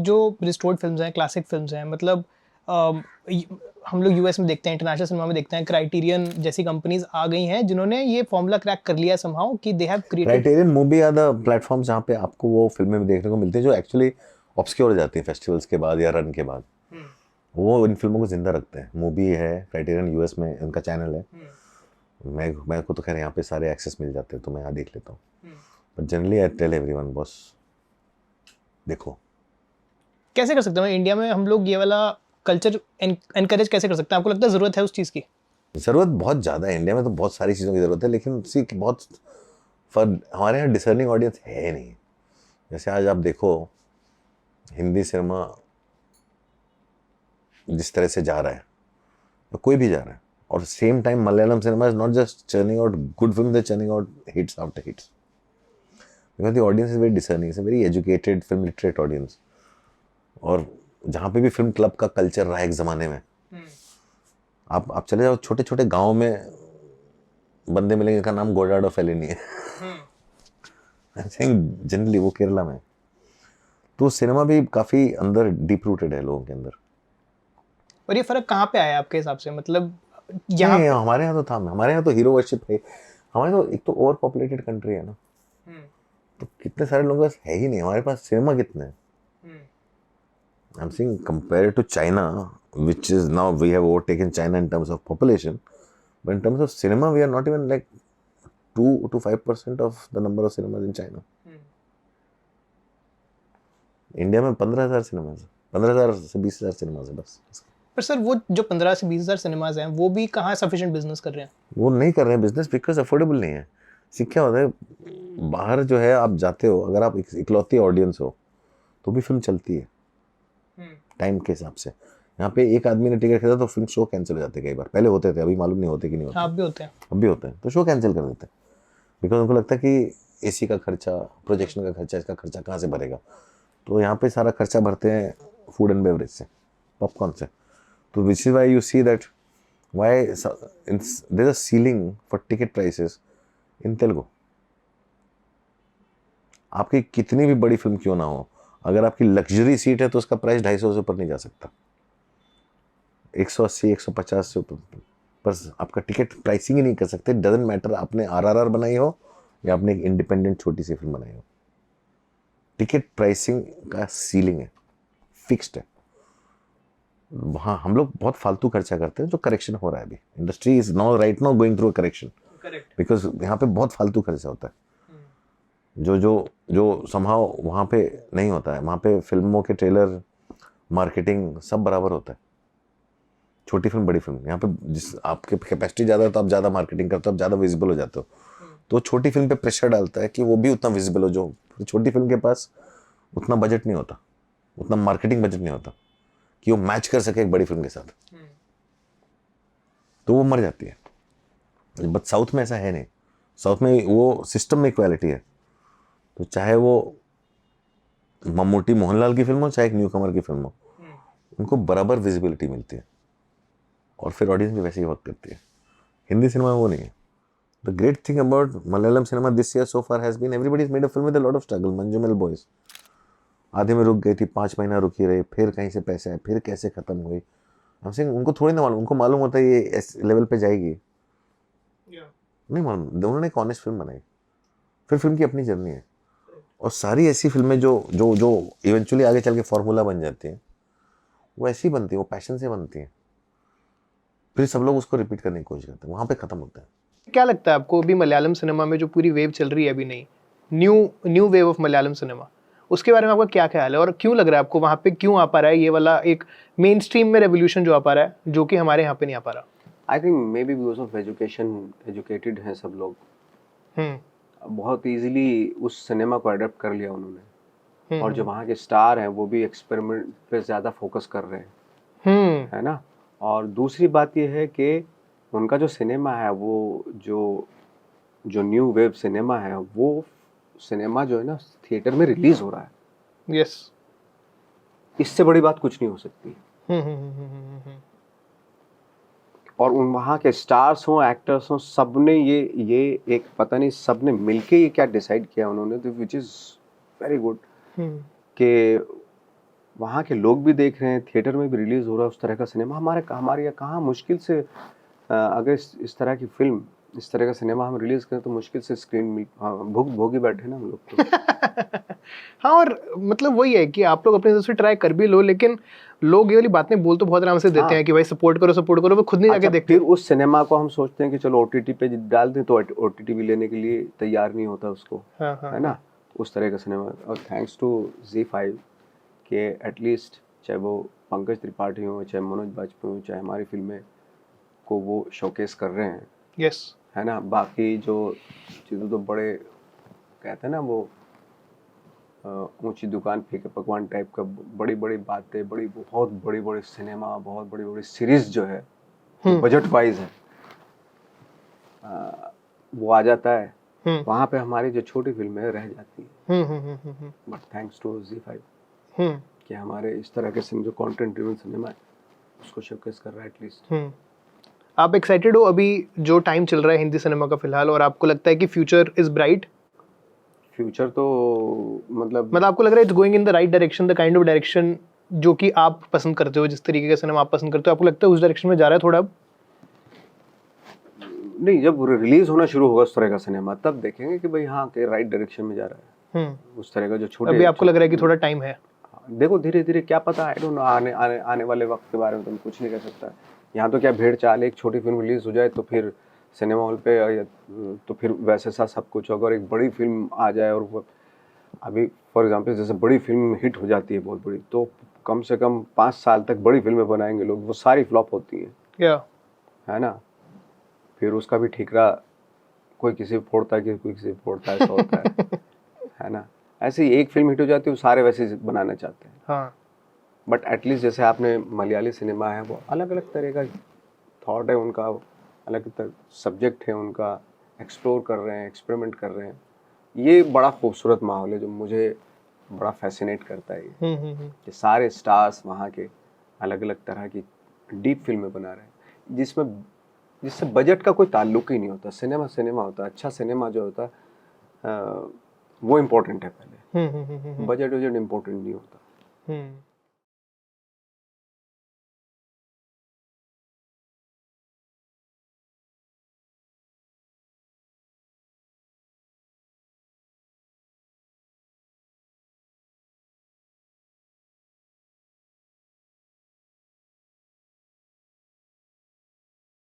जो restored films हैं, classic films हैं, मतलब हम लोग यूएस में देखते हैं, इंटरनेशनल सिनेमा में देखते हैं, क्राइटेरियन जैसी कंपनीज आ गई हैं जिन्होंने ये फॉर्मूला क्रैक कर लिया समहाउ कि they have created. Criterion movie are the platform जहाँ पे आपको वो फिल्में भी देखने को मिलती हैं जो एक्चुअली ऑब्सक्योर हो जाती हैं फेस्टिवल्स के बाद या रन के बाद। वो इन फिल्मों को जिंदा रखते हैं। मूवी है क्राइटेरियन, यूएस में उनका चैनल है। मैं को तो खैर यहाँ पे सारे एक्सेस मिल जाते हैं तो मैं यहाँ देख लेता हूँ। But generally I tell everyone boss देखो। कैसे कर सकते हैं इंडिया में हम लोग ये वाला कल्चर एनकरेज कैसे कर सकते हैं? आपको लगता है ज़रूरत है उस चीज़ की? ज़रूरत बहुत ज़्यादा है इंडिया में, तो बहुत सारी चीज़ों की ज़रूरत है, लेकिन उसी की बहुत हमारे यहाँ डिसर्निंग ऑडियंस है नहीं। जैसे आज आप देखो हिंदी सिनेमा जिस तरह से जा रहा है, तो कोई भी जा रहा है, और same time Malayalam cinema is not just churning out good film, they churning out hits after hits, because the audience is very discerning, is a very educated film literate audience. और जहाँ पे भी फिल्म क्लब का culture रहा है एक ज़माने में, आप चले जाओ छोटे छोटे गाँव में बंदे मिलेंगे जिनका नाम गोडार्डो फेलिनी है। जनरली वो केरला में, तो सिनेमा भी काफ़ी अंदर डीप रूटेड है लोगों के अंदर। और ये फर्क कहाँ पे आया आपके हिसाब से? मतलब यहाँ नहीं, हमारे यहाँ तो था, हमारे यहाँ तो हीरो वर्शिप है। हमारे तो एक तो ओवर पॉपुलेटेड कंट्री है ना, तो कितने सारे लोगों के पास है ही नहीं। हमारे पास सिनेमा कितने हैं? I am saying compare to China, which is now we have overtaken China in terms of population, but in terms of cinema we are not even like 2 to 5% of the number of cinemas in China. India में 15,000 cinemas, 15,000 से 20,000 cinemas है बस। पर sir वो जो 15 से 20 हज़ार cinemas हैं वो भी कहाँ सफिशिएंट बिजनेस कर रहे हैं? वो नहीं कर रहे हैं बिजनेस बिकॉज अफोर्डेबल नहीं है। क्या होता है, बाहर जो है आप जाते हो, अगर आप इकलौती ऑडियंस हो तो भी फिल्म चलती है टाइम के हिसाब से। यहाँ पे एक आदमी ने टिकट खरीदा तो फिल्म शो कैंसिल हो जाते हैं कई बार। पहले होते थे, अभी मालूम नहीं होते कि नहीं होते। आप भी होते हैं? अब भी होते हैं, तो शो कैंसिल कर देते हैं बिकॉज उनको लगता है कि एसी का खर्चा, प्रोजेक्शन का खर्चा, इसका खर्चा कहाँ से भरेगा। तो यहाँ पे सारा खर्चा भरते हैं फूड एंड बेवरेज से, पॉपकॉर्न से। तो which is why you see that why there is a ceiling for ticket prices in Telugu. आपकी कितनी भी बड़ी फिल्म क्यों ना हो, अगर आपकी लग्जरी सीट है तो उसका प्राइस 250 से ऊपर नहीं जा सकता, 180 150 से ऊपर। पर आपका टिकट प्राइसिंग ही नहीं कर सकते। डजेंट मैटर आपने आरआरआर बनाई हो या आपने एक इंडिपेंडेंट छोटी सी फिल्म बनाई हो, टिकट प्राइसिंग का सीलिंग है, फिक्स्ड है। वहाँ हम लोग बहुत फालतू खर्चा करते हैं, जो करेक्शन हो रहा है अभी। Industry is now right now going through a correction, because यहाँ पे बहुत फालतू खर्चा होता है जो जो जो समहाउ वहाँ पे नहीं होता है। वहाँ पे फिल्मों के ट्रेलर, मार्केटिंग सब बराबर होता है। छोटी फिल्म बड़ी फिल्म, यहाँ पे जिस आपके कैपेसिटी ज़्यादा है तो आप ज़्यादा मार्केटिंग करते हो, आप ज़्यादा विजिबल हो जाते हो। तो छोटी फिल्म पे प्रेशर डालता है कि वो भी उतना विजिबल हो। जो छोटी फिल्म के पास उतना बजट नहीं होता, उतना मार्केटिंग बजट नहीं होता कि वो मैच कर सके एक बड़ी फिल्म के साथ, तो वो मर जाती है। बट साउथ में ऐसा है नहीं। साउथ में वो सिस्टम में इक्वालिटी है, तो चाहे वो मम्मूटी मोहनलाल की फिल्म हो चाहे एक न्यू कमर की फिल्म हो, उनको बराबर विजिबिलिटी मिलती है और फिर ऑडियंस भी वैसे ही वर्क करती है। हिंदी सिनेमा में वो नहीं है। The great thing about Malayalam cinema this year so far has been everybody is made a film with a lot of struggle. Manjummel Boys आधे में रुक गई थी, 5 महीना रुकी रही, फिर कहीं से पैसे आए, फिर कैसे खत्म हुई। हम सिंह उनको थोड़ी ना मालूम, उनको मालूम होता है ये इस लेवल पे जाएगी, नहीं मालूम। उन्होंने एक ऑनेस्ट फिल्म बनाई, फिर फिल्म की अपनी जर्नी है। और सारी ऐसी फिल्में जो जो जो इवेंचुअली आगे चल के फॉर्मूला बन जाती हैं, वो ऐसी बनती है, वो पैशन से बनती हैं, फिर सब लोग उसको रिपीट करने की कोशिश करते हैं, वहाँ पे खत्म होता है। क्या लगता है आपको अभी मलयालम सिनेमा में जो पूरी वेव चल रही है अभी, नहीं new wave of Malayalam cinema, उसके बारे में आपका क्या ख्याल है? और क्यों लग रहा है आपको वहाँ पे क्यों आ पा रहा है ये वाला एक मेन स्ट्रीम में रेवोल्यूशन जो आ पा रहा है, जो कि हमारे यहाँ पे नहीं आ पा रहा? I think may be because of education, educated हैं सब लोग, बहुत इजीली उस सिनेमा को अडेप्ट कर लिया उन्होंने। और जो वहाँ के स्टार हैं वो भी एक्सपेरिमेंट पे ज़्यादा फोकस कर रहे हैं, है ना। और दूसरी बात ये है कि उनका जो सिनेमा है, वो जो न्यू वेव सिनेमा है, वो सिनेमा जो है ना थिएटर में रिलीज हो रहा है। यस, इससे बड़ी बात कुछ नहीं हो सकती। और उन वहाँ के स्टार्स हों, एक्टर्स हों, सबने ये एक पता नहीं सबने मिलके ये क्या डिसाइड किया उन्होंने, तो विच इज़ वेरी गुड कि वहाँ के लोग भी देख रहे हैं, थिएटर में भी रिलीज हो रहा है उस तरह का सिनेमा। हमारे यहाँ कहाँ मुश्किल से अगर इस तरह की फिल्म, इस तरह का सिनेमा हम रिलीज करें तो मुश्किल से स्क्रीन मिल, भोगी बैठे ना हम लोग तो। हाँ, और मतलब वही है कि आप लोग अपनी तरफ से ट्राई कर भी लो, लेकिन लोग ये वाली बातें बोल तो बहुत आराम से देते हैं कि भाई सपोर्ट करो, वो खुद नहीं जाके देखते। फिर उस सिनेमा को हम सोचते हैं कि चलो OTT पे डाल दें, तो OTT भी लेने के लिए तैयार नहीं होता उसको, है ना, उस तरह का सिनेमा। और थैंक्स टू ZEE5 के एटलीस्ट चाहे वो पंकज त्रिपाठी हो, चाहे मनोज बाजपेयी हो, चाहे हमारी फिल्में को वो शोकेस कर रहे हैं। यस, है ना। बाकी जो चीज़ों तो बड़े कहते हैं ना वो ऊंची दुकान फीके पकवान टाइप का, बड़ी बड़ी बातें, बहुत बड़ी बड़ी सिनेमा, बहुत बड़ी बड़ी सीरीज जो है बजट वाइज है, वो आ जाता है। वहाँ पे हमारी जो छोटी फिल्में रह जाती है। बट थैंक्स टू ZEE5 कि हमारे इस तरह के जो कंटेंट ड्रिवन सिनेमा है उसको शोकेस कर रहा है एटलीस्ट। आप एक्साइटेड हो अभी जो टाइम चल रहा है हिंदी सिनेमा का फिलहाल, और आपको लगता है कि फ्यूचर इज ब्राइट? फ्यूचर तो मतलब आपको लग रहा है it's going in the right direction, the kind of direction जो कि आप पसंद करते हो, जिस तरीके का सिनेमा आप पसंद करते हो, आपको लगता है उस डायरेक्शन में जा रहा है थोड़ा? नहीं, जब रिलीज होना शुरू होगा उस तरह का सिनेमा तब देखेंगे कि भाई हाँ के राइट डायरेक्शन में जा रहा है। उस तरह का जो छोटे, अभी आपको लग रहा है कि थोड़ा टाइम है? देखो धीरे धीरे, क्या पता, आई डोंट नो, आने वाले वक्त के बारे में तो कुछ नहीं कह सकता। यहाँ तो क्या भेड़ चाल, एक छोटी फिल्म रिलीज हो जाए तो फिर सिनेमा हॉल पे तो फिर वैसे सा सब कुछ होगा। और एक बड़ी फिल्म आ जाए और वो अभी फॉर एग्जांपल जैसे बड़ी फिल्म हिट हो जाती है बहुत बड़ी, तो कम से कम 5 साल तक बड़ी फिल्में बनाएंगे लोग, वो सारी फ्लॉप होती हैं, है ना। फिर उसका भी ठीकरा कोई किसी को फोड़ता है, कोई किसी को फोड़ता है, ऐसा होता है ना। ऐसे ही एक फिल्म हिट हो जाती है, वो सारे वैसे बनाना चाहते हैं। हाँ। बट एटलीस्ट जैसे आपने मलयाली सिनेमा है, वो अलग अलग तरह का थॉट है उनका, अलग तरह सब्जेक्ट है उनका, एक्सप्लोर कर रहे हैं, एक्सपेरिमेंट कर रहे हैं। ये बड़ा खूबसूरत माहौल है जो मुझे बड़ा फैसिनेट करता है कि सारे स्टार्स वहाँ के अलग अलग तरह की डीप फिल्में बना रहे हैं, जिससे बजट का कोई ताल्लुक ही नहीं होता। सिनेमा होता है, अच्छा सिनेमा जो होता है वो इम्पोर्टेंट है पहले, बजट इम्पोर्टेंट नहीं होता।